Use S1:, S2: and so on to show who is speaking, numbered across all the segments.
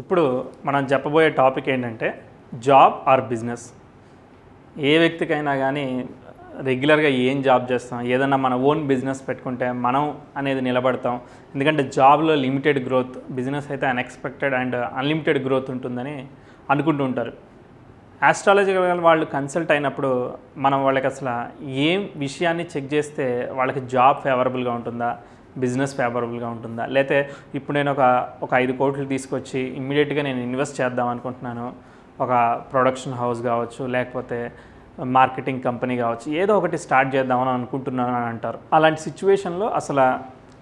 S1: ఇప్పుడు మనం చెప్పబోయే టాపిక్ ఏంటంటే జాబ్ ఆర్ బిజినెస్. ఏ వ్యక్తికైనా కానీ రెగ్యులర్గా ఏం జాబ్ చేస్తాం, ఏదన్నా మన ఓన్ బిజినెస్ పెట్టుకుంటే మనం అనేది నిలబడతాం. ఎందుకంటే జాబ్లో లిమిటెడ్ గ్రోత్, బిజినెస్ అయితే అన్ఎక్స్పెక్టెడ్ అండ్ అన్లిమిటెడ్ గ్రోత్ ఉంటుందని అనుకుంటూ ఉంటారు. ఆస్ట్రాలజికల్ వాళ్ళు కన్సల్ట్ అయినప్పుడు మనం వాళ్ళకి అసలు ఏం విషయాన్ని చెక్ చేస్తే వాళ్ళకి జాబ్ ఫేవరబుల్గా ఉంటుందా, బిజినెస్ ఫేవరబుల్గా ఉంటుందా, లేకపోతే ఇప్పుడు నేను ఒక 5 కోట్లు తీసుకొచ్చి ఇమ్మీడియట్గా నేను ఇన్వెస్ట్ చేద్దాం అనుకుంటున్నాను, ఒక ప్రొడక్షన్ హౌస్ కావచ్చు, లేకపోతే మార్కెటింగ్ కంపెనీ కావచ్చు, ఏదో ఒకటి స్టార్ట్ చేద్దామని అనుకుంటున్నాను అని అంటారు. అలాంటి సిచ్యువేషన్లో అసలు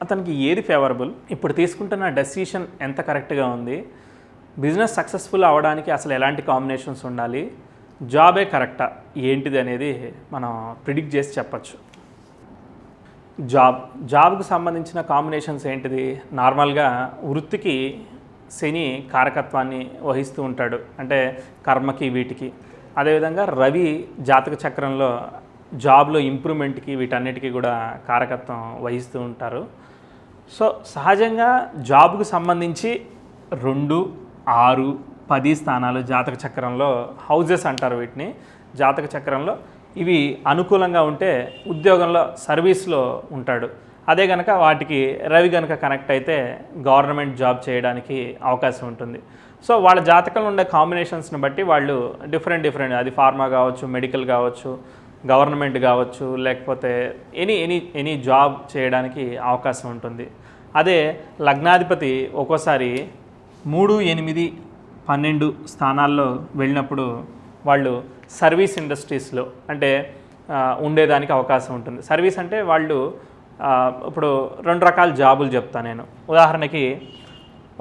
S1: అతనికి ఏది ఫేవరబుల్, ఇప్పుడు తీసుకుంటున్న డెసిషన్ ఎంత కరెక్ట్గా ఉంది, బిజినెస్ సక్సెస్ఫుల్ అవ్వడానికి అసలు ఎలాంటి కాంబినేషన్స్ ఉండాలి, జాబే కరెక్టా ఏంటిది అనేది మనం ప్రిడిక్ట్ చేసి చెప్పచ్చు. జాబ్కు సంబంధించిన కాంబినేషన్స్ ఏంటిది? నార్మల్గా వృత్తికి శని కారకత్వాన్ని వహిస్తూ ఉంటాడు, అంటే కర్మకి వీటికి. అదేవిధంగా రవి జాతక చక్రంలో జాబ్లో ఇంప్రూవ్మెంట్కి వీటన్నిటికీ కూడా కారకత్వం వహిస్తూ ఉంటారు. సో సహజంగా జాబ్కు సంబంధించి 2, 6, 10 స్థానాలు జాతక చక్రంలో హౌజెస్ అంటారు వీటిని. జాతక చక్రంలో ఇవి అనుకూలంగా ఉంటే ఉద్యోగంలో సర్వీస్లో ఉంటాడు. అదే కనుక వాటికి రవి కనుక కనెక్ట్ అయితే గవర్నమెంట్ జాబ్ చేయడానికి అవకాశం ఉంటుంది. సో వాళ్ళ జాతకంలో ఉండే కాంబినేషన్స్ని బట్టి వాళ్ళు డిఫరెంట్ అది ఫార్మా కావచ్చు, మెడికల్ కావచ్చు, గవర్నమెంట్ కావచ్చు, లేకపోతే ఎనీ జాబ్ చేయడానికి అవకాశం ఉంటుంది. అదే లగ్నాధిపతి ఒక్కోసారి 3, 8, 12 స్థానాల్లో వెళ్ళినప్పుడు వాళ్ళు సర్వీస్ ఇండస్ట్రీస్లో అంటే ఉండేదానికి అవకాశం ఉంటుంది. సర్వీస్ అంటే వాళ్ళు ఇప్పుడు 2 రకాల జాబులు చెప్తాను నేను. ఉదాహరణకి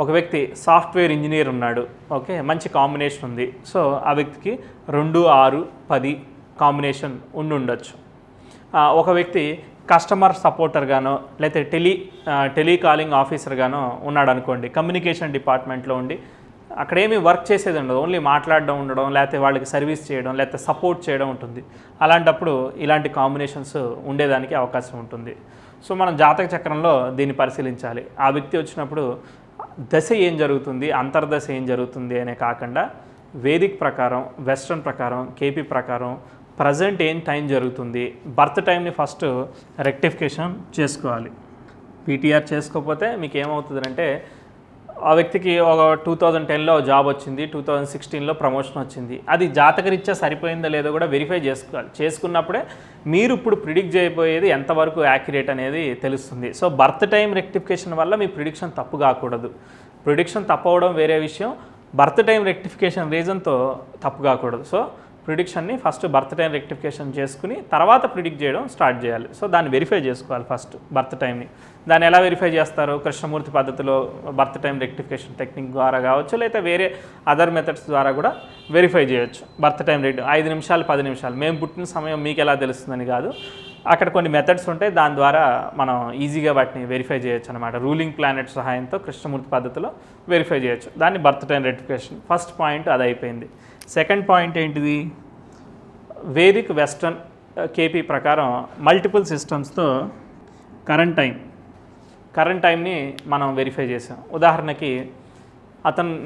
S1: ఒక వ్యక్తి సాఫ్ట్వేర్ ఇంజనీర్ ఉన్నాడు, ఓకే, మంచి కాంబినేషన్ ఉంది. సో ఆ వ్యక్తికి 2, 6, 10 కాంబినేషన్ ఉండొచ్చు. ఒక వ్యక్తి కస్టమర్ సపోర్టర్గానో లేకపోతే టెలికాలింగ్ ఆఫీసర్గానో ఉన్నాడు అనుకోండి, కమ్యూనికేషన్ డిపార్ట్మెంట్లో ఉండి అక్కడేమీ వర్క్ చేసేది ఉండదు, ఓన్లీ మాట్లాడడం ఉండడం, లేకపోతే వాళ్ళకి సర్వీస్ చేయడం, లేకపోతే సపోర్ట్ చేయడం ఉంటుంది. అలాంటప్పుడు ఇలాంటి కాంబినేషన్స్ ఉండేదానికి అవకాశం ఉంటుంది. సో మనం జాతక చక్రంలో దీన్ని పరిశీలించాలి. ఆ వ్యక్తి వచ్చినప్పుడు దశ ఏం జరుగుతుంది, అంతర్దశ ఏం జరుగుతుంది అనే కాకుండా వేదిక్ ప్రకారం, వెస్ట్రన్ ప్రకారం, కేపీ ప్రకారం ప్రజెంట్ ఏం టైం జరుగుతుంది, బర్త్ టైంని ఫస్ట్ రెక్టిఫికేషన్ చేసుకోవాలి. పీటీఆర్ చేసుకోకపోతే మీకు ఏమవుతుందంటే ఆ వ్యక్తికి ఒక 2010లో జాబ్ వచ్చింది, 2016లో ప్రమోషన్ వచ్చింది. అది జాతకరీత్యా సరిపోయిందో లేదో కూడా వెరిఫై చేసుకోవాలి. చేసుకున్నప్పుడే మీరు ఇప్పుడు ప్రిడిక్ట్ చేయబోయేది ఎంతవరకు యాక్యురేట్ అనేది తెలుస్తుంది. సో బర్త్ టైం రెక్టిఫికేషన్ వల్ల మీ ప్రిడిక్షన్ తప్పు కాకూడదు. ప్రిడిక్షన్ తప్పు అవడం వేరే విషయం, బర్త్ టైం రెక్టిఫికేషన్ రీజన్తో తప్పు కాకూడదు. సో ప్రిడిక్షన్ని ఫస్ట్ బర్త్ టైం రెక్టిఫికేషన్ చేసుకుని తర్వాత ప్రిడిక్ట్ చేయడం స్టార్ట్ చేయాలి. సో దాన్ని వెరిఫై చేసుకోవాలి ఫస్ట్ బర్త్ టైంని. దాన్ని ఎలా వెరిఫై చేస్తారు? కృష్ణమూర్తి పద్ధతిలో బర్త్ టైం రెక్టిఫికేషన్ టెక్నిక్ ద్వారా కావచ్చు, లేదా వేరే అదర్ మెథడ్స్ ద్వారా కూడా వెరిఫై చేయొచ్చు. బర్త్ టైం 5 నిమిషాలు 10 నిమిషాలు, మేము పుట్టిన సమయం మీకు ఎలా తెలుస్తుందని కాదు, అక్కడ కొన్ని మెథడ్స్ ఉంటాయి, దాని ద్వారా మనం ఈజీగా వాటిని వెరిఫై చేయొచ్చు అనమాట. రూలింగ్ ప్లానెట్ సహాయంతో కృష్ణమూర్తి పద్ధతిలో వెరిఫై చేయొచ్చు. దాన్ని birth time rectification. First point అది అయిపోయింది. సెకండ్ పాయింట్ ఏంటిది? వేదిక్, వెస్టర్న్, కేపీ ప్రకారం మల్టిపుల్ సిస్టమ్స్తో కరెంట్ టైంని మనం వెరిఫై చేసాం. ఉదాహరణకి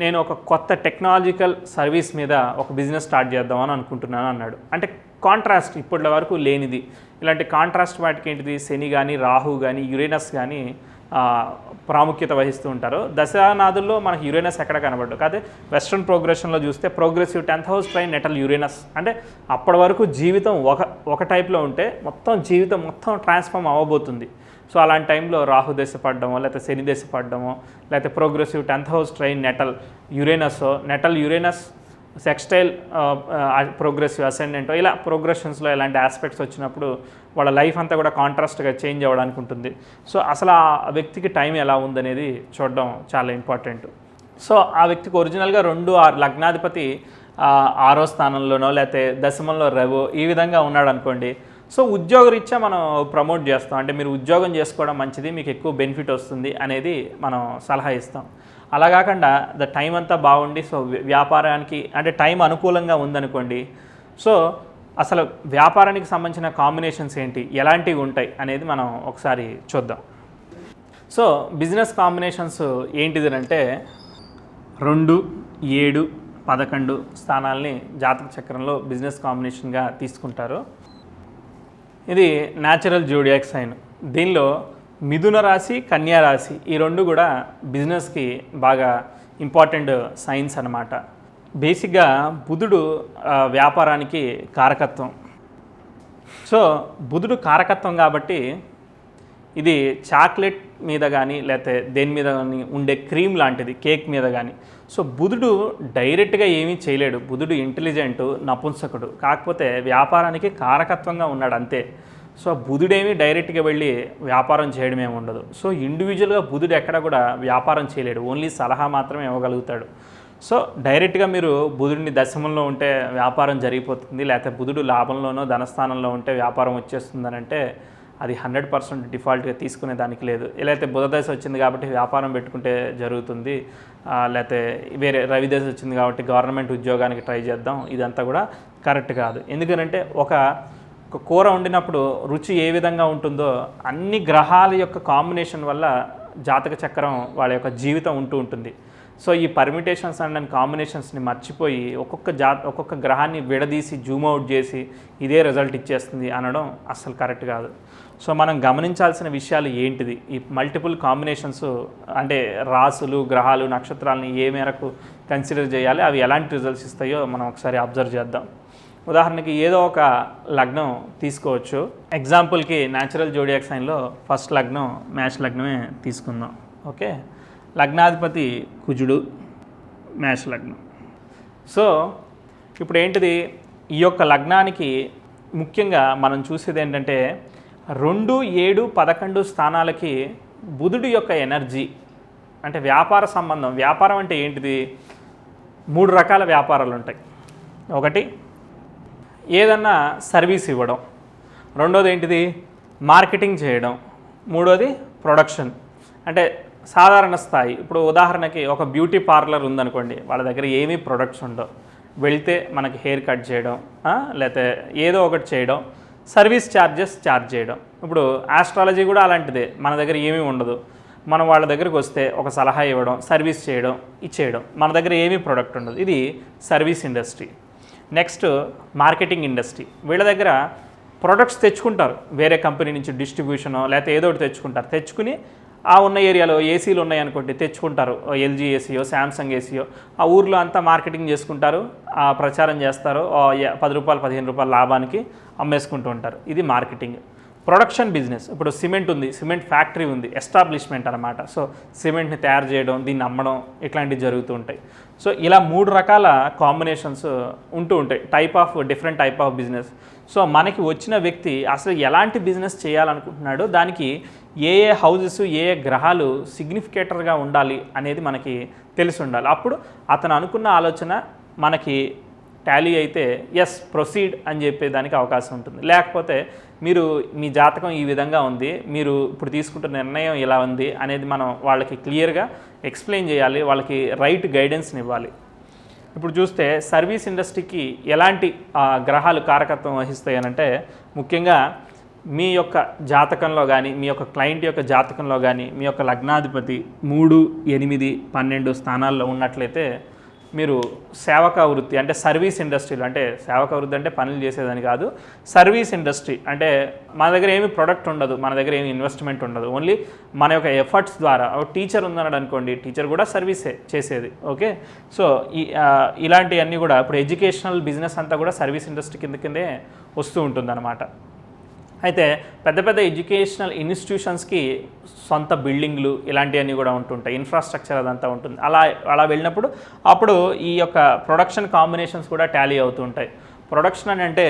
S1: నేను ఒక కొత్త టెక్నాలజికల్ సర్వీస్ మీద ఒక బిజినెస్ స్టార్ట్ చేద్దామని అనుకుంటున్నాను అన్నాడు. అంటే కాంట్రాస్ట్ ఇప్పటి వరకు లేనిది. ఇలాంటి కాంట్రాస్ట్ వాటికి ఏంటిది? శని కానీ, రాహు కానీ, యురేనస్ కానీ ప్రాముఖ్యత వహిస్తూ ఉంటారు. దశానాథుల్లో మనకి యురేనస్ ఎక్కడ కనబడ్డు. కాదే వెస్ట్రన్ ప్రోగ్రెషన్లో చూస్తే progressive 10th house train natal Uranus. అంటే అప్పటి వరకు జీవితం ఒక టైప్లో ఉంటే జీవితం మొత్తం ట్రాన్స్ఫార్మ్ అవ్వబోతుంది. సో అలాంటి టైంలో రాహు దశ పడ్డమో, లేకపోతే శని దశ పడ్డమో, లేకపోతే progressive 10th house train natal Uranus sextile progressive ascendant, ఇలా ప్రోగ్రెషన్స్లో ఇలాంటి ఆస్పెక్ట్స్ వచ్చినప్పుడు వాళ్ళ లైఫ్ అంతా కూడా కాంట్రాస్ట్గా చేంజ్ అవ్వడానికి ఉంటుంది. సో అసలు ఆ వ్యక్తికి టైం ఎలా ఉందనేది చూడడం చాలా ఇంపార్టెంట్. సో ఆ వ్యక్తికి ఒరిజినల్గా 2, 6 లగ్నాధిపతి 6వ స్థానంలోనో లేకపోతే దశమంలో రవో ఈ విధంగా ఉన్నాడు అనుకోండి. సో ఉద్యోగరీత్యా మనం ప్రమోట్ చేస్తాం, అంటే మీరు ఉద్యోగం చేసుకోవడం మంచిది, మీకు ఎక్కువ బెనిఫిట్ వస్తుంది అనేది మనం సలహా ఇస్తాం. అలా కాకుండా టైం అంతా బాగుండి సో వ్యాపారానికి అంటే టైం అనుకూలంగా ఉందనుకోండి, సో అసలు వ్యాపారానికి సంబంధించిన కాంబినేషన్స్ ఏంటి, ఎలాంటివి ఉంటాయి అనేది మనం ఒకసారి చూద్దాం. సో బిజినెస్ కాంబినేషన్స్ ఏంటిది అంటే 2, 7, 11 స్థానాల్ని జాతక చక్రంలో బిజినెస్ కాంబినేషన్గా తీసుకుంటారు. ఇది న్యాచురల్ జోడియాక్ సైన్. దీనిలో మిథున రాశి, కన్యా రాశి ఈ రెండు కూడా బిజినెస్కి బాగా ఇంపార్టెంట్ సైన్స్ అన్నమాట. బేసిక్గా బుధుడు వ్యాపారానికి కారకత్వం. సో బుధుడు కారకత్వం కాబట్టి ఇది చాక్లెట్ మీద కానీ లేకపోతే దేని మీద కానీ ఉండే క్రీమ్ లాంటిది, కేక్ మీద కానీ. సో బుధుడు డైరెక్ట్గా ఏమీ చేయలేడు. బుధుడు ఇంటెలిజెంట్, నపుంసకుడు, కాకపోతే వ్యాపారానికి కారకత్వంగా ఉన్నాడు అంతే. సో బుధుడేమీ డైరెక్ట్గా వెళ్ళి వ్యాపారం చేయడం ఏమి ఉండదు. సో ఇండివిజువల్గా బుధుడు ఎక్కడ కూడా వ్యాపారం చేయలేడు, ఓన్లీ సలహా మాత్రమే ఇవ్వగలుగుతాడు. సో డైరెక్ట్గా మీరు బుధుడిని దశమంలో ఉంటే వ్యాపారం జరిగిపోతుంది, లేకపోతే బుధుడు లాభంలోనో ధనస్థానంలో ఉంటే వ్యాపారం వచ్చేస్తుందని అంటే అది 100% డిఫాల్ట్గా తీసుకునే దానికి లేదు. ఇలా అయితే బుధ దశ వచ్చింది కాబట్టి వ్యాపారం పెట్టుకుంటే జరుగుతుంది, లేకపోతే వేరే రవి దశ వచ్చింది కాబట్టి గవర్నమెంట్ ఉద్యోగానికి ట్రై చేద్దాం, ఇదంతా కూడా కరెక్ట్ కాదు. ఎందుకంటే ఒక కూర వండినప్పుడు రుచి ఏ విధంగా ఉంటుందో అన్ని గ్రహాల యొక్క కాంబినేషన్ వల్ల జాతక చక్రం వాళ్ళ యొక్క జీవితం ఉంటుంది. సో ఈ పర్మిటేషన్స్ అండ్ కాంబినేషన్స్ని మర్చిపోయి ఒక్కొక్క గ్రహాన్ని విడదీసి జూమ్ అవుట్ చేసి ఇదే రిజల్ట్ ఇచ్చేస్తుంది అనడం అస్సలు కరెక్ట్ కాదు. సో మనం గమనించాల్సిన విషయాలు ఏంటిది, ఈ మల్టిపుల్ కాంబినేషన్స్ అంటే రాసులు, గ్రహాలు, నక్షత్రాలని ఏ మేరకు కన్సిడర్ చేయాలి, అవి ఎలాంటి రిజల్ట్స్ ఇస్తాయో మనం ఒకసారి అబ్జర్వ్ చేద్దాం. ఉదాహరణకి ఏదో ఒక లగ్నం తీసుకోవచ్చు. ఎగ్జాంపుల్కి న్యాచురల్ జోడియాక్ సైన్లో ఫస్ట్ లగ్నం మేష లగ్నమే తీసుకుందాం. ఓకే, లగ్నాధిపతి కుజుడు, మేష లగ్నం. సో ఇప్పుడు ఏంటిది, ఈ యొక్క లగ్నానికి ముఖ్యంగా మనం చూసేది ఏంటంటే 2, 7, 11 స్థానాలకి బుధుడు యొక్క ఎనర్జీ అంటే వ్యాపార సంబంధం. వ్యాపారం అంటే ఏంటిది, 3 రకాల వ్యాపారాలు ఉంటాయి. ఒకటి ఏదన్నా సర్వీస్ ఇవ్వడం, రెండోది ఏంటిది మార్కెటింగ్ చేయడం, మూడోది ప్రొడక్షన్ అంటే సాధారణ స్థాయి. ఇప్పుడు ఉదాహరణకి ఒక బ్యూటీ పార్లర్ ఉందనుకోండి, వాళ్ళ దగ్గర ఏమీ ప్రొడక్ట్స్ ఉండవు, వెళ్తే మనకి హెయిర్ కట్ చేయడం లేకపోతే ఏదో ఒకటి చేయడం, సర్వీస్ ఛార్జెస్ ఛార్జ్ చేయడం. ఇప్పుడు ఆస్ట్రాలజీ కూడా అలాంటిదే, మన దగ్గర ఏమీ ఉండదు, మనం వాళ్ళ దగ్గరికి వస్తే ఒక సలహా ఇవ్వడం, సర్వీస్ చేయడం, ఇచ్చేయడం, మన దగ్గర ఏమీ ప్రొడక్ట్ ఉండదు. ఇది service industry. Next marketing industry. వీళ్ళ దగ్గర ప్రొడక్ట్స్ తెచ్చుకుంటారు, వేరే కంపెనీ నుంచి డిస్ట్రిబ్యూషనో లేకపోతే ఏదో ఒకటి తెచ్చుకుంటారు. తెచ్చుకుని ఆ ఉన్న ఏరియాలో ఏసీలు ఉన్నాయనుకోండి తెచ్చుకుంటారు, ఎల్జీ ఏసీయో శాంసంగ్ ఏసీయో, ఆ ఊర్లో అంతా మార్కెటింగ్ చేసుకుంటారు, ప్రచారం చేస్తారు, 10 రూపాయలు 15 రూపాయల లాభానికి అమ్మేసుకుంటూ ఉంటారు. ఇది మార్కెటింగ్. ప్రొడక్షన్ బిజినెస్, ఇప్పుడు సిమెంట్ ఉంది, సిమెంట్ ఫ్యాక్టరీ ఉంది, ఎస్టాబ్లిష్మెంట్ అనమాట. సో సిమెంట్ని తయారు చేయడం, దీన్ని అమ్మడం, ఇట్లాంటివి జరుగుతూ ఉంటాయి. సో ఇలా 3 రకాల కాంబినేషన్స్ ఉంటూ ఉంటాయి, different type of business. So మనకి వచ్చిన వ్యక్తి అసలు ఎలాంటి బిజినెస్ చేయాలనుకుంటున్నాడో దానికి ఏ హౌజెస్, ఏ గ్రహాలు సిగ్నిఫికేటర్గా ఉండాలి అనేది మనకి తెలిసి ఉండాలి. అప్పుడు అతను అనుకున్న ఆలోచన మనకి టాలీ అయితే ఎస్ ప్రొసీడ్ అని చెప్పేదానికి అవకాశం ఉంటుంది. లేకపోతే మీరు మీ జాతకం ఈ విధంగా ఉంది, మీరు ఇప్పుడు తీసుకుంటున్న నిర్ణయం ఇలా ఉంది అనేది మనం వాళ్ళకి క్లియర్గా ఎక్స్ప్లెయిన్ చేయాలి, వాళ్ళకి రైట్ గైడెన్స్ని ఇవ్వాలి. ఇప్పుడు చూస్తే సర్వీస్ ఇండస్ట్రీకి ఎలాంటి గ్రహాలు కారకత్వం వహిస్తాయి అనంటే, ముఖ్యంగా మీ యొక్క జాతకంలో కానీ, మీ యొక్క క్లయింట్ యొక్క జాతకంలో కానీ మీ యొక్క లగ్నాధిపతి 3, 8, 12 స్థానాల్లో ఉన్నట్లయితే మీరు సేవక వృత్తి అంటే సర్వీస్ ఇండస్ట్రీలో, అంటే సేవక వృత్తి అంటే పనులు చేసేదని కాదు, సర్వీస్ ఇండస్ట్రీ అంటే మన దగ్గర ఏమి ప్రొడక్ట్ ఉండదు, మన దగ్గర ఏమి ఇన్వెస్ట్మెంట్ ఉండదు, ఓన్లీ మన యొక్క ఎఫర్ట్స్ ద్వారా. టీచర్ ఉందన్నాడు అనుకోండి, టీచర్ కూడా సర్వీసే చేసేది. ఓకే, సో ఇలాంటివన్నీ కూడా ఇప్పుడు ఎడ్యుకేషనల్ బిజినెస్ అంతా కూడా సర్వీస్ ఇండస్ట్రీ కిందే వస్తూ ఉంటుందన్నమాట. అయితే పెద్ద పెద్ద ఎడ్యుకేషనల్ ఇన్స్టిట్యూషన్స్కి సొంత బిల్డింగ్లు ఇలాంటివన్నీ కూడా ఉంటుంటాయి, ఇన్ఫ్రాస్ట్రక్చర్ అదంతా ఉంటుంది. అలా వెళ్ళినప్పుడు అప్పుడు ఈ యొక్క ప్రొడక్షన్ కాంబినేషన్స్ కూడా టాలీ అవుతూ ఉంటాయి. ప్రొడక్షన్ అని అంటే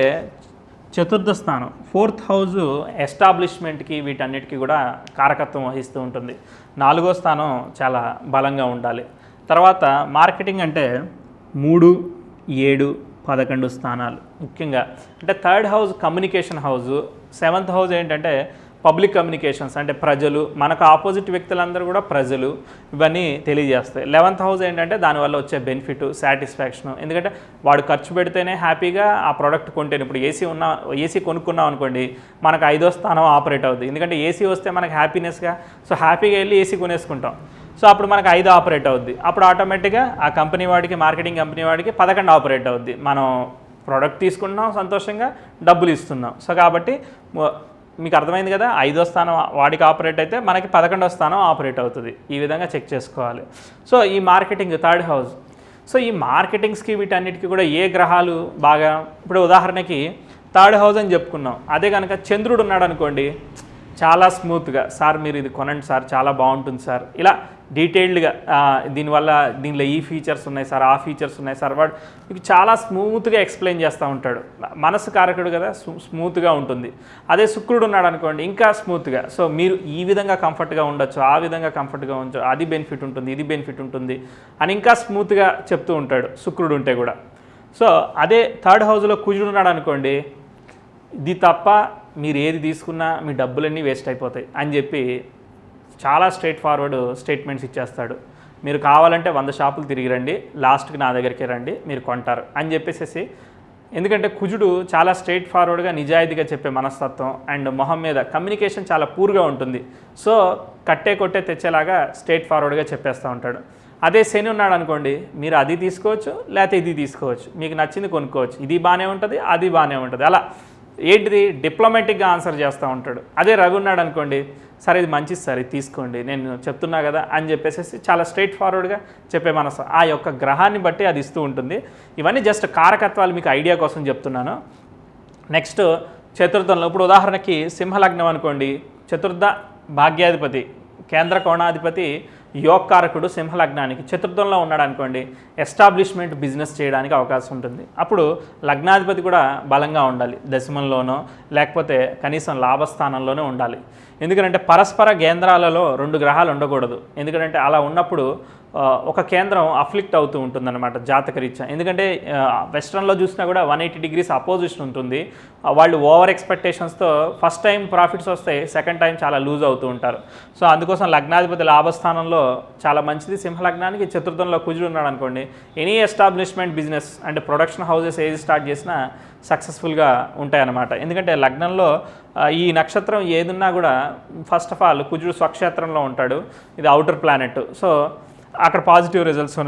S1: చతుర్థ స్థానం, 4th హౌస్ ఎస్టాబ్లిష్మెంట్కి వీటన్నిటికీ కూడా కారకత్వం వహిస్తూ ఉంటుంది. 4వ స్థానం చాలా బలంగా ఉండాలి. తర్వాత మార్కెటింగ్ అంటే 3, 7, 11 స్థానాలు ముఖ్యంగా. అంటే 3rd house communication house, 7th house ఏంటంటే పబ్లిక్ కమ్యూనికేషన్స్ అంటే ప్రజలు, మనకు ఆపోజిట్ వ్యక్తులందరూ కూడా ప్రజలు, ఇవన్నీ తెలియజేస్తాయి. 11th హౌస్ ఏంటంటే దానివల్ల వచ్చే బెనిఫిట్, సాటిస్ఫాక్షను. ఎందుకంటే వాడు ఖర్చు పెడితేనే హ్యాపీగా ఆ ప్రోడక్ట్ కొంటేనే. ఇప్పుడు ఏసీ కొనుక్కున్నాం అనుకోండి, మనకు 5వ స్థానం ఆపరేట్ అవుతుంది. ఎందుకంటే ఏసీ వస్తే మనకు హ్యాపీనెస్గా, సో హ్యాపీగా వెళ్ళి ఏసీ కొనేసుకుంటాం. సో అప్పుడు మనకు 5 ఆపరేట్ అవుద్ది. అప్పుడు ఆటోమేటిక్గా ఆ కంపెనీ వాడికి, మార్కెటింగ్ కంపెనీ వాడికి 11 ఆపరేట్ అవుద్ది. మనం ప్రోడక్ట్ తీసుకుంటున్నాం, సంతోషంగా డబ్బులు ఇస్తున్నాం. సో కాబట్టి మీకు అర్థమైంది కదా, 5వ స్థానం వాడికి ఆపరేట్ అయితే మనకి 11వ స్థానం ఆపరేట్ అవుతుంది. ఈ విధంగా చెక్ చేసుకోవాలి. సో ఈ మార్కెటింగ్ థర్డ్ హౌస్. సో ఈ మార్కెటింగ్స్కి వీటన్నిటికీ కూడా ఏ గ్రహాలు బాగా, ఇప్పుడు ఉదాహరణకి థర్డ్ హౌస్ అని చెప్పుకున్నాం. అదే కనుక చంద్రుడు ఉన్నాడు అనుకోండి, చాలా స్మూత్గా సార్ మీరు ఇది కొనండి సార్, చాలా బాగుంటుంది సార్, ఇలా డీటెయిల్డ్గా దీనివల్ల దీనిలో ఈ ఫీచర్స్ ఉన్నాయి సార్, ఆ ఫీచర్స్ ఉన్నాయి సార్, వాడు మీకు చాలా స్మూత్గా ఎక్స్ప్లెయిన్ చేస్తూ ఉంటాడు. మనసు కారకుడు కదా, స్మూత్గా ఉంటుంది. అదే శుక్రుడు ఉన్నాడు అనుకోండి, ఇంకా స్మూత్గా. సో మీరు ఈ విధంగా కంఫర్ట్గా ఉండొచ్చు, ఆ విధంగా కంఫర్ట్గా ఉండొచ్చు, అది బెనిఫిట్ ఉంటుంది, ఇది బెనిఫిట్ ఉంటుంది అని ఇంకా స్మూత్గా చెప్తూ ఉంటాడు శుక్రుడు ఉంటే కూడా. సో అదే థర్డ్ హౌస్లో కుజుడు ఉన్నాడు అనుకోండి, ఇది తప్ప మీరు ఏది తీసుకున్నా మీ డబ్బులన్నీ వేస్ట్ అయిపోతాయి అని చెప్పి చాలా స్ట్రైట్ ఫార్వర్డ్ స్టేట్మెంట్స్ ఇచ్చేస్తాడు. మీరు కావాలంటే 100 షాపులు తిరిగి రండి, లాస్ట్కి నా దగ్గరికి రండి, మీరు కొంటారు అని చెప్పేసి. ఎందుకంటే కుజుడు చాలా స్ట్రైట్ ఫార్వర్డ్గా నిజాయితీగా చెప్పే మనస్తత్వం అండ్ మొహం మీద కమ్యూనికేషన్ చాలా పూర్గా ఉంటుంది. సో కట్టే కొట్టే తెచ్చేలాగా స్ట్రైట్ ఫార్వర్డ్గా చెప్పేస్తూ ఉంటాడు. అదే శని ఉన్నాడు అనుకోండి, మీరు అది తీసుకోవచ్చు లేకపోతే ఇది తీసుకోవచ్చు, మీకు నచ్చింది కొనుక్కోవచ్చు, ఇది బాగానే ఉంటుంది, అది బాగానే ఉంటుంది, అలా ఏంటిది డిప్లొమాటిక్గా ఆన్సర్ చేస్తూ ఉంటాడు. అదే రవి ఉన్నాడు అనుకోండి, సరే ఇది మంచిది సార్, ఇది తీసుకోండి, నేను చెప్తున్నా కదా అని చెప్పేసి చాలా స్ట్రైట్ ఫార్వర్డ్గా చెప్పే మనసు ఆ యొక్క గ్రహాన్ని బట్టి అది ఇస్తూ ఉంటుంది. ఇవన్నీ జస్ట్ కారకత్వాలు మీకు ఐడియా కోసం చెప్తున్నాను. నెక్స్ట్ చతుర్థంలో, ఇప్పుడు ఉదాహరణకి సింహలగ్నం అనుకోండి, చతుర్థ భాగ్యాధిపతి, కేంద్ర కోణాధిపతి, యోగకారకుడు సింహలగ్నానికి చతుర్థంలో ఉన్నాడు అనుకోండి, ఎస్టాబ్లిష్మెంట్ బిజినెస్ చేయడానికి అవకాశం ఉంటుంది. అప్పుడు లగ్నాధిపతి కూడా బలంగా ఉండాలి, దశమంలోనో లేకపోతే కనీసం లాభస్థానంలోనే ఉండాలి. ఎందుకంటే పరస్పర కేంద్రాలలో 2 గ్రహాలు ఉండకూడదు. ఎందుకంటే అలా ఉన్నప్పుడు ఒక కేంద్రం అఫ్లిక్ట్ అవుతూ ఉంటుందన్నమాట జాతకరీత్యా. ఎందుకంటే వెస్ట్రన్లో చూసినా కూడా 180 డిగ్రీస్ అపోజిషన్ ఉంటుంది. వాళ్ళు ఓవర్ ఎక్స్పెక్టేషన్స్తో ఫస్ట్ టైం ప్రాఫిట్స్ వస్తాయి, సెకండ్ టైం చాలా లూజ్ అవుతూ ఉంటారు. సో అందుకోసం లగ్నాధిపతి లాభస్థానంలో చాలా మంచిది. సింహలగ్నానికి చతుర్థంలో కుజుడు ఉన్నాడు అనుకోండి, ఎనీ ఎస్టాబ్లిష్మెంట్ బిజినెస్ అంటే ప్రొడక్షన్ హౌసెస్ ఏది స్టార్ట్ చేసినా సక్సెస్ఫుల్గా ఉంటాయన్నమాట. ఎందుకంటే లగ్నంలో ఈ నక్షత్రం ఏదున్నా కూడా ఫస్ట్ ఆఫ్ ఆల్ కుజుడు స్వక్షేత్రంలో ఉంటాడు, ఇది అవుటర్ ప్లానెట్. సో అక్కడ పాజిటివ్ రిజల్ట్స్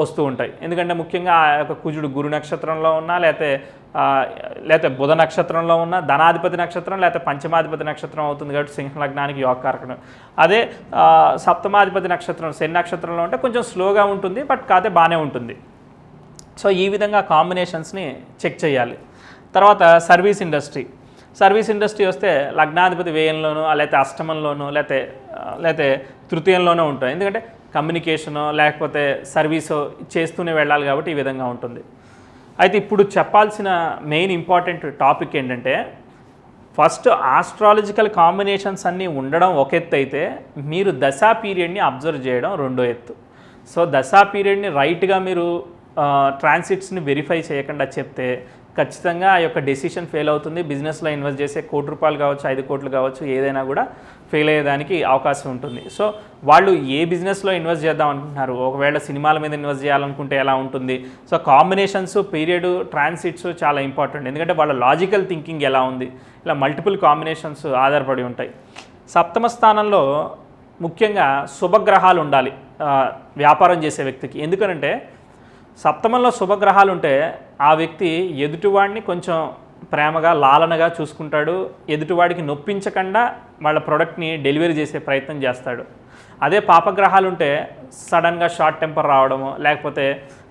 S1: వస్తూ ఉంటాయి. ఎందుకంటే ముఖ్యంగా ఆ యొక్క కుజుడు గురు నక్షత్రంలో ఉన్నా లేకపోతే బుధ నక్షత్రంలో ఉన్న ధనాధిపతి నక్షత్రం లేకపోతే పంచమాధిపతి నక్షత్రం అవుతుంది కాబట్టి సింహలగ్నానికి యోగకారకుడు. అదే సప్తమాధిపతి నక్షత్రం శని నక్షత్రంలో ఉంటే కొంచెం స్లోగా ఉంటుంది, బట్ కాతే బాగానే ఉంటుంది. సో ఈ విధంగా కాంబినేషన్స్ని చెక్ చేయాలి. తర్వాత సర్వీస్ ఇండస్ట్రీ వస్తే లగ్నాధిపతి వ్యయంలోనూ లేకపోతే అష్టమంలోనూ లేకపోతే తృతీయంలోనూ ఉంటాయి. ఎందుకంటే కమ్యూనికేషను లేకపోతే సర్వీసు చేస్తూనే వెళ్ళాలి కాబట్టి ఈ విధంగా ఉంటుంది. అయితే ఇప్పుడు చెప్పాల్సిన మెయిన్ ఇంపార్టెంట్ టాపిక్ ఏంటంటే, ఫస్ట్ ఆస్ట్రాలజికల్ కాంబినేషన్స్ అన్నీ ఉండడం ఒక ఎత్తు అయితే, మీరు దశా పీరియడ్ని అబ్జర్వ్ చేయడం రెండో ఎత్తు. సో దశా పీరియడ్ని రైట్గా మీరు ట్రాన్సిట్స్ని వెరిఫై చేయకుండా చెప్తే ఖచ్చితంగా ఆ యొక్క డెసిషన్ ఫెయిల్ అవుతుంది. బిజినెస్లో ఇన్వెస్ట్ చేసే ₹1 కావచ్చు, 5 కోట్లు కావచ్చు, ఏదైనా కూడా ఫెయిల్ అయ్యేదానికి అవకాశం ఉంటుంది. సో వాళ్ళు ఏ బిజినెస్లో ఇన్వెస్ట్ చేద్దాం అనుకుంటున్నారు, ఒకవేళ సినిమాల మీద ఇన్వెస్ట్ చేయాలనుకుంటే ఎలా ఉంటుంది. సో కాంబినేషన్స్, పీరియడ్, ట్రాన్సిట్స్ చాలా ఇంపార్టెంట్. ఎందుకంటే వాళ్ళ లాజికల్ థింకింగ్ ఎలా ఉంది, ఇలా మల్టిపుల్ కాంబినేషన్స్ ఆధారపడి ఉంటాయి. సప్తమ స్థానంలో ముఖ్యంగా శుభగ్రహాలు ఉండాలి వ్యాపారం చేసే వ్యక్తికి. ఎందుకనంటే సప్తమంలో శుభగ్రహాలు ఉంటే ఆ వ్యక్తి ఎదుటివాడిని కొంచెం ప్రేమగా లాలనగా చూసుకుంటాడు, ఎదుటివాడికి నొప్పించకుండా వాళ్ళ ప్రోడక్ట్ని డెలివరీ చేసే ప్రయత్నం చేస్తాడు. అదే పాపగ్రహాలు ఉంటే సడన్గా షార్ట్ టెంపర్ రావడము, లేకపోతే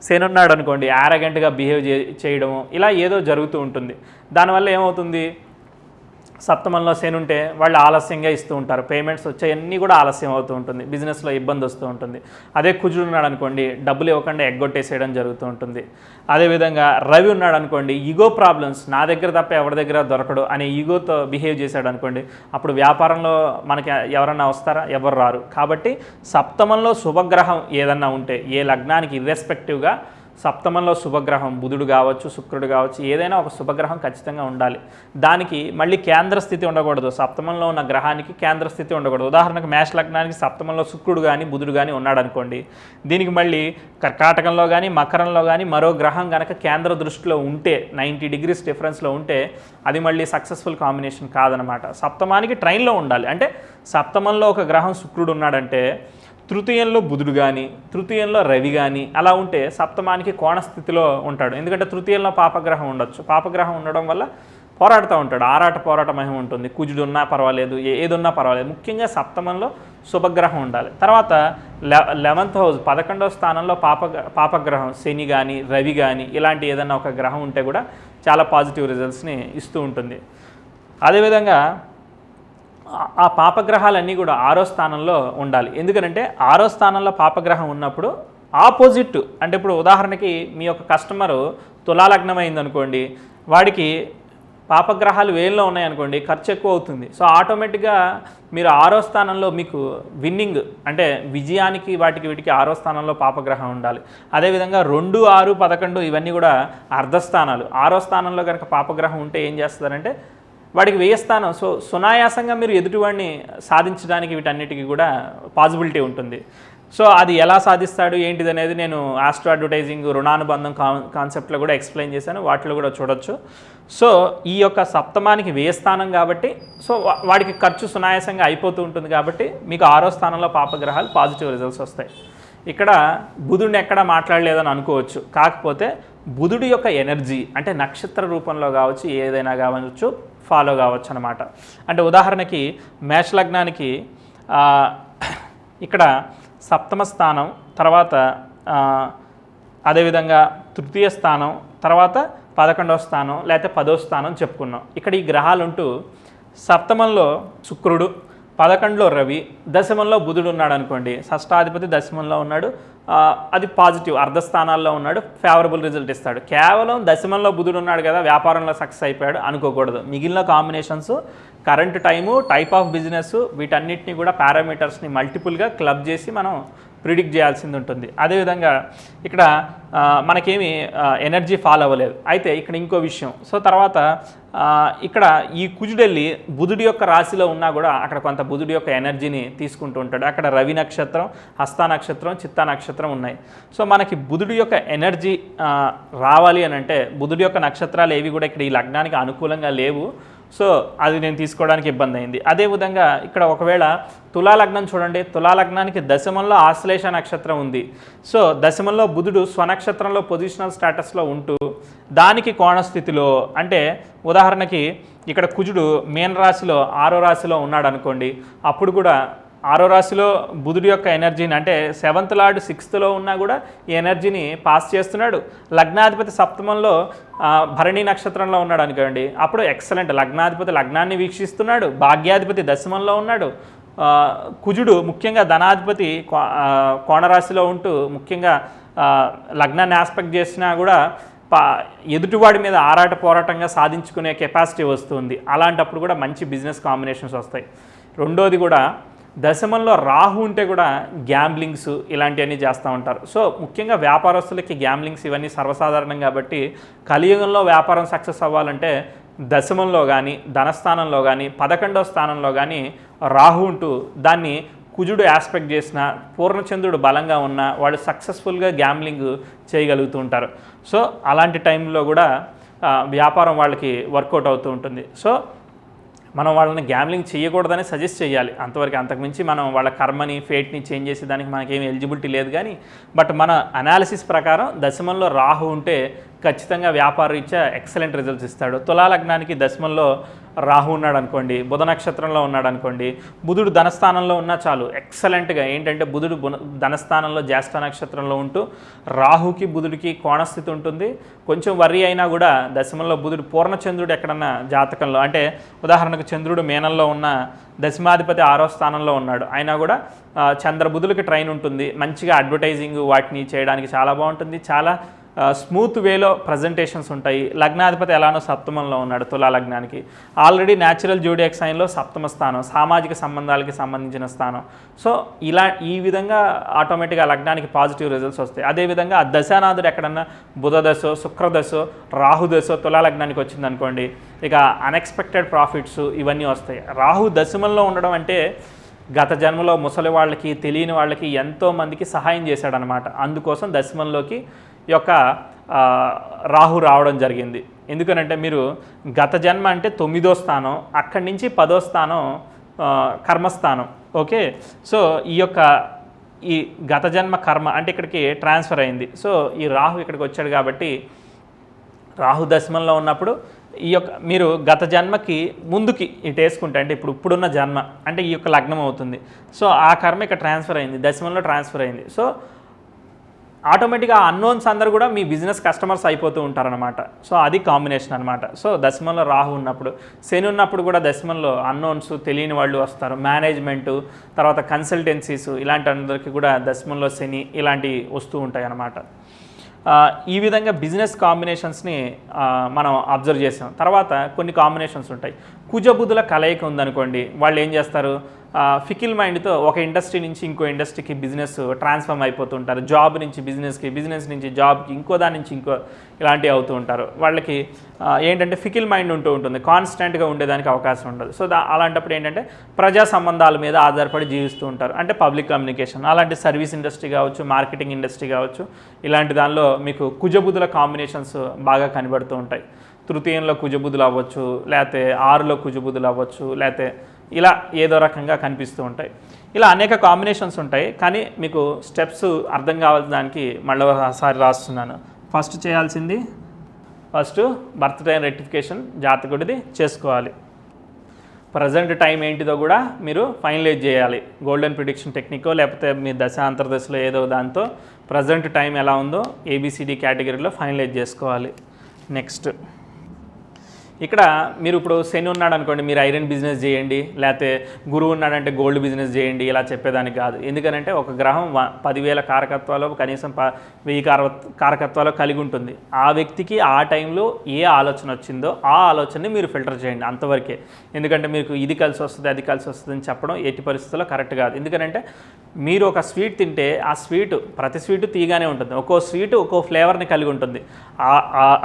S1: శని ఉన్నాడు అనుకోండి యారగెంట్గా బిహేవ్ చేయడము, ఇలా ఏదో జరుగుతూ ఉంటుంది. దానివల్ల ఏమవుతుంది, సప్తమంలో శని ఉంటే వాళ్ళు ఆలస్యంగా ఇస్తూ ఉంటారు, పేమెంట్స్ వచ్చాయన్నీ కూడా ఆలస్యం అవుతూ ఉంటుంది, బిజినెస్లో ఇబ్బంది వస్తూ ఉంటుంది. అదే కుజుడు ఉన్నాడు అనుకోండి డబ్బులు ఇవ్వకుండా ఎగ్గొట్టేసేయడం జరుగుతూ ఉంటుంది. అదేవిధంగా రవి ఉన్నాడు అనుకోండి ఈగో ప్రాబ్లమ్స్, నా దగ్గర తప్ప ఎవరి దగ్గర దొరకడు అనే ఈగోతో బిహేవ్ చేశాడు అనుకోండి, అప్పుడు వ్యాపారంలో మనకి ఎవరన్నా వస్తారా, ఎవరు రారు. కాబట్టి సప్తమంలో శుభగ్రహం ఏదన్నా ఉంటే ఏ లగ్నానికి ఇర్రెస్పెక్టివ్గా సప్తమంలో శుభగ్రహం బుధుడు కావచ్చు, శుక్రుడు కావచ్చు, ఏదైనా ఒక శుభగ్రహం ఖచ్చితంగా ఉండాలి. దానికి మళ్ళీ కేంద్ర స్థితి ఉండకూడదు, సప్తమంలో ఉన్న గ్రహానికి కేంద్ర స్థితి ఉండకూడదు. ఉదాహరణకు మేష లగ్నానికి సప్తమంలో శుక్రుడు కానీ బుధుడు కానీ ఉన్నాడు అనుకోండి, దీనికి మళ్ళీ కర్కాటకంలో కానీ మకరంలో కానీ మరో గ్రహం కనుక కేంద్ర దృష్టిలో ఉంటే 90 డిగ్రీస్ డిఫరెన్స్లో ఉంటే అది మళ్ళీ సక్సెస్ఫుల్ కాంబినేషన్ కాదనమాట. సప్తమానికి ట్రైన్లో ఉండాలి. అంటే సప్తమంలో ఒక గ్రహం శుక్రుడు ఉన్నాడంటే తృతీయంలో బుధుడు కానీ తృతీయంలో రవి కానీ అలా ఉంటే సప్తమానికి కోణస్థితిలో ఉంటాడు. ఎందుకంటే తృతీయంలో పాపగ్రహం ఉండొచ్చు. పాపగ్రహం ఉండడం వల్ల పోరాడుతూ ఉంటాడు. ఆరాట మహిమ ఉంటుంది. కుజుడు ఉన్నా పర్వాలేదు, ఏదున్నా పర్వాలేదు. ముఖ్యంగా సప్తమంలో శుభగ్రహం ఉండాలి. తర్వాత 11th హౌస్ 11వ స్థానంలో పాపగ్రహం శని కానీ రవి కానీ ఇలాంటి ఏదన్నా ఒక గ్రహం ఉంటే కూడా చాలా పాజిటివ్ రిజల్ట్స్ని ఇస్తూ ఉంటుంది. అదేవిధంగా ఆ పాపగ్రహాలన్నీ కూడా 6వ స్థానంలో ఉండాలి. ఎందుకంటే 6వ స్థానంలో పాపగ్రహం ఉన్నప్పుడు ఆపోజిట్, అంటే ఇప్పుడు ఉదాహరణకి మీ యొక్క కస్టమరు తులాలగ్నం అయిందనుకోండి, వాడికి పాపగ్రహాలు వేల్లో ఉన్నాయనుకోండి, ఖర్చు ఎక్కువ అవుతుంది. సో ఆటోమేటిక్గా మీరు 6వ స్థానంలో మీకు విన్నింగ్ అంటే విజయానికి వీటికి 6వ స్థానంలో పాపగ్రహం ఉండాలి. అదేవిధంగా 2, 6, 11 ఇవన్నీ కూడా అర్ధస్థానాలు. 6వ స్థానంలో కనుక పాపగ్రహం ఉంటే ఏం చేస్తారంటే వాడికి 1000 స్థానం. సో సునాయాసంగా మీరు ఎదుటివాడిని సాధించడానికి వీటన్నిటికీ కూడా పాసిబిలిటీ ఉంటుంది. సో అది ఎలా సాధిస్తాడు ఏంటిది అనేది నేను ఆస్ట్రో అడ్వర్టైజింగ్ రుణానుబంధం కాన్సెప్ట్లో కూడా ఎక్స్ప్లెయిన్ చేశాను. వాటిలో కూడా చూడొచ్చు. సో ఈ యొక్క సప్తమానికి 1000 స్థానం కాబట్టి సో వాడికి ఖర్చు సునాయాసంగా అయిపోతూ ఉంటుంది. కాబట్టి మీకు 6వ స్థానంలో పాపగ్రహాలు పాజిటివ్ రిజల్ట్స్ వస్తాయి. ఇక్కడ బుధుడిని ఎక్కడా మాట్లాడలేదని అనుకోవచ్చు. కాకపోతే బుధుడి యొక్క ఎనర్జీ అంటే నక్షత్ర రూపంలో కావచ్చు, ఏదైనా కావచ్చు, ఫాలో కావచ్చు అనమాట. అంటే ఉదాహరణకి మేషలగ్నానికి ఇక్కడ 7వ స్థానం, తర్వాత అదేవిధంగా 3వ స్థానం, తర్వాత 11వ స్థానం లేకపోతే 10వ స్థానం చెప్పుకున్నాం. ఇక్కడ ఈ గ్రహాలు ఉంటూ 7మంలో శుక్రుడు, 11లో రవి, దశమంలో బుధుడు ఉన్నాడు అనుకోండి. షష్టాధిపతి దశమంలో ఉన్నాడు, అది పాజిటివ్. అర్ధస్థానాల్లో ఉన్నాడు, ఫేవరబుల్ రిజల్ట్ ఇస్తాడు. కేవలం దశమంలో బుధుడు ఉన్నాడు కదా వ్యాపారంలో సక్సెస్ అయిపోయాడు అనుకోకూడదు. మిగిలిన combinations, current time, type of business, వీటన్నిటిని కూడా పారామీటర్స్ని మల్టిపుల్గా క్లబ్ చేసి మనం ప్రిడిక్ట్ చేయాల్సింది ఉంటుంది. అదేవిధంగా ఇక్కడ మనకేమి ఎనర్జీ ఫాలో అవ్వలేదు. అయితే ఇక్కడ ఇంకో విషయం. సో తర్వాత ఇక్కడ ఈ కుజుడెళ్ళి బుధుడి యొక్క రాశిలో ఉన్నా కూడా అక్కడ కొంత బుధుడి యొక్క ఎనర్జీని తీసుకుంటూ ఉంటాడు. అక్కడ రవి నక్షత్రం, హస్త నక్షత్రం, చిత్తా నక్షత్రం ఉన్నాయి. సో మనకి బుధుడి యొక్క ఎనర్జీ రావాలి అని అంటే బుధుడి యొక్క నక్షత్రాలు ఏవి కూడా ఇక్కడ ఈ లగ్నానికి అనుకూలంగా లేవు. సో అది నేను తీసుకోవడానికి ఇబ్బంది అయింది. అదేవిధంగా ఇక్కడ ఒకవేళ తులాలగ్నం చూడండి, తులాలగ్నానికి దశమంలో ఆశ్లేష నక్షత్రం ఉంది. సో దశమంలో బుధుడు స్వనక్షత్రంలో పొజిషనల్ స్టేటస్లో ఉంటూ దానికి కోణస్థితిలో, అంటే ఉదాహరణకి ఇక్కడ కుజుడు మీన రాశిలో 6వ రాశిలో ఉన్నాడు అనుకోండి, అప్పుడు కూడా 6వ రాశిలో బుధుడి యొక్క ఎనర్జీని, అంటే 7th లార్డ్ 6thలో ఉన్నా కూడా ఈ ఎనర్జీని పాస్ చేస్తున్నాడు. లగ్నాధిపతి 7మంలో భరణి నక్షత్రంలో ఉన్నాడు అనుకోండి, అప్పుడు ఎక్సలెంట్. లగ్నాధిపతి లగ్నాన్ని వీక్షిస్తున్నాడు, భాగ్యాధిపతి దశమంలో ఉన్నాడు. కుజుడు ముఖ్యంగా ధనాధిపతి కోణరాశిలో ఉంటూ ముఖ్యంగా లగ్నాన్ని ఆస్పెక్ట్ చేసినా కూడా ఎదుటివాడి మీద ఆరాట పోరాటంగా సాధించుకునే కెపాసిటీ వస్తుంది. అలాంటప్పుడు కూడా మంచి బిజినెస్ కాంబినేషన్స్ వస్తాయి. రెండోది కూడా దశమంలో రాహు ఉంటే కూడా గ్యాంబ్లింగ్స్ ఇలాంటివన్నీ చేస్తూ ఉంటారు. సో ముఖ్యంగా వ్యాపారస్తులకి గ్యాంబ్లింగ్స్ ఇవన్నీ సర్వసాధారణం. కాబట్టి కలియుగంలో వ్యాపారం సక్సెస్ అవ్వాలంటే దశమంలో కానీ, ధనస్థానంలో కానీ, 11వ స్థానంలో కానీ రాహు ఉంటూ దాన్ని కుజుడు ఆస్పెక్ట్ చేసిన, పూర్ణచంద్రుడు బలంగా ఉన్న వాళ్ళు సక్సెస్ఫుల్గా గ్యాంబ్లింగ్ చేయగలుగుతూ ఉంటారు. సో అలాంటి టైంలో కూడా వ్యాపారం వాళ్ళకి వర్కౌట్ అవుతూ ఉంటుంది. సో మనం వాళ్ళని గ్యాంబ్లింగ్ చేయకూడదని సజెస్ట్ చేయాలి అంతవరకు. అంతకుమించి మనం వాళ్ళ కర్మని, ఫేట్ని చేంజ్ చేసేదానికి మనకేమి ఎలిజిబిలిటీ లేదు. కానీ బట్ మన అనాలిసిస్ ప్రకారం దశమంలో రాహు ఉంటే ఖచ్చితంగా వ్యాపార రీత్యా ఎక్సలెంట్ రిజల్ట్స్ ఇస్తాడు. తులాలగ్నానికి దశమంలో రాహు ఉన్నాడు అనుకోండి, బుధ నక్షత్రంలో ఉన్నాడు అనుకోండి, బుధుడు ధనస్థానంలో ఉన్నా చాలు ఎక్సలెంట్గా. ఏంటంటే బుధుడు ధనస్థానంలో జ్యేష్ఠ నక్షత్రంలో ఉంటూ రాహుకి బుధుడికి కోణస్థితి ఉంటుంది. కొంచెం వర్రీ అయినా కూడా దశమంలో బుధుడు, పూర్ణచంద్రుడు ఎక్కడన్నా జాతకంలో, అంటే ఉదాహరణకు చంద్రుడు మేనంలో ఉన్న దశమాధిపతి 6వ స్థానంలో ఉన్నాడు, అయినా కూడా చంద్రబుధులకి ట్రైన్ ఉంటుంది. మంచిగా అడ్వర్టైజింగ్ వాటిని చేయడానికి చాలా బాగుంటుంది. చాలా స్మూత్ వేలో ప్రజెంటేషన్స్ ఉంటాయి. లగ్నాధిపతి ఎలానో 7మంలో ఉన్నాడు తులా లగ్నానికి. ఆల్రెడీ న్యాచురల్ జోడియాక్ సైన్లో 7మ స్థానం, సామాజిక సంబంధాలకి సంబంధించిన స్థానం. సో ఈ విధంగా ఆటోమేటిక్గా లగ్నానికి పాజిటివ్ రిజల్ట్స్ వస్తాయి. అదేవిధంగా ఆ దశానాథుడు ఎక్కడన్నా బుధదశో, శుక్రదశో, రాహుదశో తులా లగ్నానికి వచ్చిందనుకోండి, ఇక అన్ఎక్స్పెక్టెడ్ ప్రాఫిట్స్ ఇవన్నీ వస్తాయి. రాహు దశమంలో ఉండడం అంటే గత జన్మలో ముసలి వాళ్ళకి, తెలియని వాళ్ళకి ఎంతోమందికి సహాయం చేశాడనమాట. అందుకోసం దశమంలోకి యొక్క రాహు రావడం జరిగింది. ఎందుకనంటే మీరు గత జన్మ అంటే 9వ స్థానం, అక్కడి నుంచి 10వ స్థానం కర్మస్థానం. ఓకే, సో ఈ యొక్క ఈ గత జన్మ కర్మ అంటే ఇక్కడికి ట్రాన్స్ఫర్ అయింది. సో ఈ రాహు ఇక్కడికి వచ్చాడు కాబట్టి రాహు దశమంలో ఉన్నప్పుడు ఈ యొక్క మీరు గత జన్మకి ముందుకి ఇటు వేసుకుంటే అంటే ఇప్పుడున్న జన్మ అంటే ఈ యొక్క లగ్నం అవుతుంది. సో ఆ కర్మ ఇక్కడ ట్రాన్స్ఫర్ అయింది, దశమంలో ట్రాన్స్ఫర్ అయింది. సో ఆటోమేటిక్గా ఆ అన్నోన్స్ అందరూ కూడా మీ బిజినెస్ కస్టమర్స్ అయిపోతూ ఉంటారనమాట. సో అది కాంబినేషన్ అనమాట. సో దశమంలో రాహు ఉన్నప్పుడు, శని ఉన్నప్పుడు కూడా దశమంలో అన్నోన్స్ తెలియని వాళ్ళు వస్తారు. మేనేజ్మెంటు, తర్వాత కన్సల్టెన్సీస్ ఇలాంటి అందరికీ కూడా దశమంలో శని ఇలాంటివి వస్తూ ఉంటాయి అన్నమాట. ఈ విధంగా బిజినెస్ కాంబినేషన్స్ని మనం అబ్జర్వ్ చేసాం. తర్వాత కొన్ని కాంబినేషన్స్ ఉంటాయి. కుజబుధుల కలయిక ఉందనుకోండి, వాళ్ళు ఏం చేస్తారు, ఫికిల్ మైండ్తో ఒక ఇండస్ట్రీ నుంచి ఇంకో ఇండస్ట్రీకి బిజినెస్ ట్రాన్స్ఫార్మ్ అయిపోతూ ఉంటారు. జాబ్ నుంచి బిజినెస్కి, బిజినెస్ నుంచి జాబ్కి, ఇంకో దాని నుంచి ఇంకో ఇలాంటివి అవుతూ ఉంటారు. వాళ్ళకి ఏంటంటే ఫికిల్ మైండ్ ఉంటూ ఉంటుంది, కాన్స్టెంట్గా ఉండేదానికి అవకాశం ఉండదు. సో అలాంటప్పుడు ఏంటంటే ప్రజా సంబంధాల మీద ఆధారపడి జీవిస్తూ ఉంటారు. అంటే పబ్లిక్ కమ్యూనికేషన్, అలాంటి సర్వీస్ ఇండస్ట్రీ కావచ్చు, మార్కెటింగ్ ఇండస్ట్రీ కావచ్చు, ఇలాంటి దానిలో మీకు కుజబుధుల కాంబినేషన్స్ బాగా కనబడుతూ ఉంటాయి. తృతీయంలో కుజబుధులు అవ్వచ్చు, లేకపోతే 6లో కుజబుధులు అవ్వచ్చు, లేకపోతే ఇలా ఏదో రకంగా కనిపిస్తూ ఉంటాయి. ఇలా అనేక కాంబినేషన్స్ ఉంటాయి. కానీ మీకు స్టెప్స్ అర్థం కావాల్సిన దానికి మళ్ళీ ఒకసారి రాస్తున్నాను. ఫస్ట్ చేయాల్సింది బర్త్ టైం రెక్టిఫికేషన్ జాతకుడిది చేసుకోవాలి. ప్రజెంట్ టైం ఏంటిదో కూడా మీరు ఫైనలైజ్ చేయాలి. గోల్డెన్ ప్రిడిక్షన్ టెక్నికో లేకపోతే మీ దశ అంతర్దశలో ఏదో దాంతో ప్రజెంట్ టైం ఎలా ఉందో ఏబిసిడి కేటగిరీలో ఫైనలైజ్ చేసుకోవాలి. నెక్స్ట్ ఇక్కడ మీరు ఇప్పుడు శని ఉన్నాడు అనుకోండి, మీరు ఐరన్ బిజినెస్ చేయండి, లేకపోతే గురువు ఉన్నాడంటే గోల్డ్ బిజినెస్ చేయండి, ఇలా చెప్పేదానికి కాదు. ఎందుకనంటే ఒక గ్రహం 10,000 కారకత్వాలు కనీసం 1000 కారకత్వాలు కలిగి ఉంటుంది. ఆ వ్యక్తికి ఆ టైంలో ఏ ఆలోచన వచ్చిందో ఆ ఆలోచనని మీరు ఫిల్టర్ చేయండి, అంతవరకే. ఎందుకంటే మీకు ఇది కలిసి వస్తుంది అది కలిసి వస్తుంది అని చెప్పడం ఎట్టి పరిస్థితుల్లో కరెక్ట్ కాదు. ఎందుకంటే మీరు ఒక స్వీట్ తింటే ఆ స్వీటు ప్రతి స్వీటు తీగానే ఉంటుంది, ఒక్కో స్వీటు ఒక్కో ఫ్లేవర్ని కలిగి ఉంటుంది.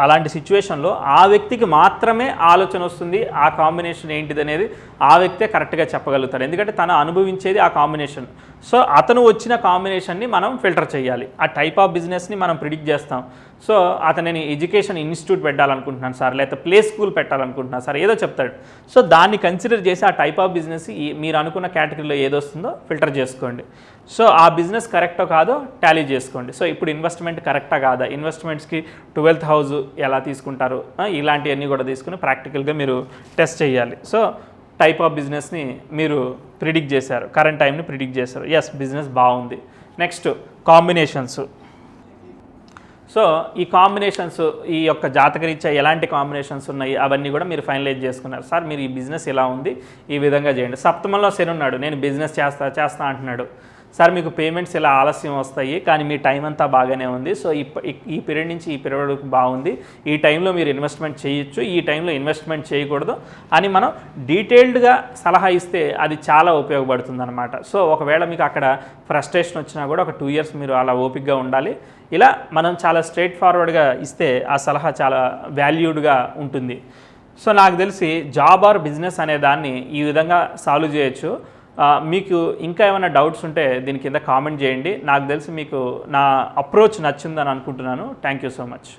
S1: అలాంటి సిచ్యువేషన్లో ఆ వ్యక్తికి మాత్రమే ఆలోచన వస్తుంది, ఆ కాంబినేషన్ ఏంటిది అనేది ఆ వ్యక్తే కరెక్ట్గా చెప్పగలుగుతాడు. ఎందుకంటే తను అనుభవించేది ఆ కాంబినేషన్. సో అతను వచ్చిన కాంబినేషన్ని మనం ఫిల్టర్ చేయాలి. ఆ టైప్ ఆఫ్ బిజినెస్ని మనం ప్రిడిక్ట్ చేస్తాం. సో అతను ఎడ్యుకేషన్ ఇన్స్టిట్యూట్ పెట్టాలనుకుంటున్నాను సార్, లేకపోతే ప్లే స్కూల్ పెట్టాలనుకుంటున్నాను సార్, ఏదో చెప్తాడు. సో దాన్ని కన్సిడర్ చేసి ఆ టైప్ ఆఫ్ బిజినెస్ మీరు అనుకున్న కేటగిరీలో ఏదొస్తుందో ఫిల్టర్ చేసుకోండి. సో ఆ బిజినెస్ కరెక్టో కాదో టాలీ చేసుకోండి. సో ఇప్పుడు ఇన్వెస్ట్మెంట్ కరెక్టా కాదా, ఇన్వెస్ట్మెంట్స్కి 12th హౌస్ ఎలా తీసుకుంటారు, ఇలాంటివన్నీ కూడా తీసుకుని ప్రాక్టికల్గా మీరు టెస్ట్ చేయాలి. సో టైప్ ఆఫ్ బిజినెస్ని మీరు ప్రిడిక్ట్ చేశారు, కరెంట్ టైంని ప్రిడిక్ట్ చేశారు, ఎస్ బిజినెస్ బాగుంది. Next combinations. సో ఈ కాంబినేషన్స్ ఈ యొక్క జాతకరీత్యా ఎలాంటి కాంబినేషన్స్ ఉన్నాయి అవన్నీ కూడా మీరు ఫైనలైజ్ చేసుకున్నారు. సార్ మీరు ఈ బిజినెస్ ఎలా ఉంది, ఈ విధంగా చేయండి. సప్తమంలో శని ఉన్నాడు, నేను బిజినెస్ చేస్తా అంటున్నాడు. సార్ మీకు పేమెంట్స్ ఇలా ఆలస్యం వస్తాయి, కానీ మీ టైం అంతా బాగానే ఉంది. సో ఈ పీరియడ్ నుంచి ఈ పీరియడ్ వరకు బాగుంది, ఈ టైంలో మీరు ఇన్వెస్ట్మెంట్ చేయొచ్చు, ఈ టైంలో ఇన్వెస్ట్మెంట్ చేయకూడదు అని మనం డీటెయిల్డ్గా సలహా ఇస్తే అది చాలా ఉపయోగపడుతుంది అనమాట. సో ఒకవేళ మీకు అక్కడ ఫ్రస్ట్రేషన్ వచ్చినా కూడా ఒక 2 years మీరు అలా ఓపికగా ఉండాలి. ఇలా మనం చాలా స్ట్రైట్ ఫార్వర్డ్గా ఇస్తే ఆ సలహా చాలా వాల్యూడ్గా ఉంటుంది. సో నాకు తెలిసి జాబ్ ఆర్ బిజినెస్ అనే దాన్ని ఈ విధంగా సాల్వ్ చేయొచ్చు. మీకు ఇంకా ఏమైనా డౌట్స్ ఉంటే దీని కింద కామెంట్ చేయండి. నాకు తెలిసి మీకు నా అప్రోచ్ నచ్చిందని అనుకుంటున్నాను. Thank you so much.